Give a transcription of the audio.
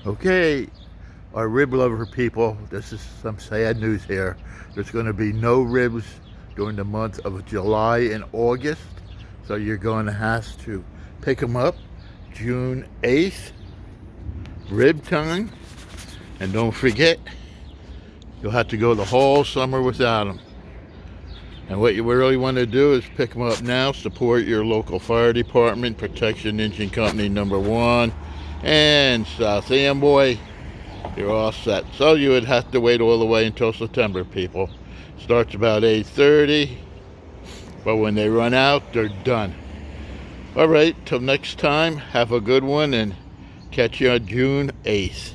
Okay, our rib lover people, this is some sad news here. There's going to be no ribs during the month of July and August, so you're going to have to pick them up June 8th, rib time, and don't forget, you'll have to go the whole summer without them. And what you really want to do is pick them up now, support your local fire department, Protection Engine Company #1, and South Amboy. You're all set. So you would have to wait all the way until September, people. Starts about 8:30, but when they run out, they're done. All right, till next time, have a good one, and catch you on June 8th.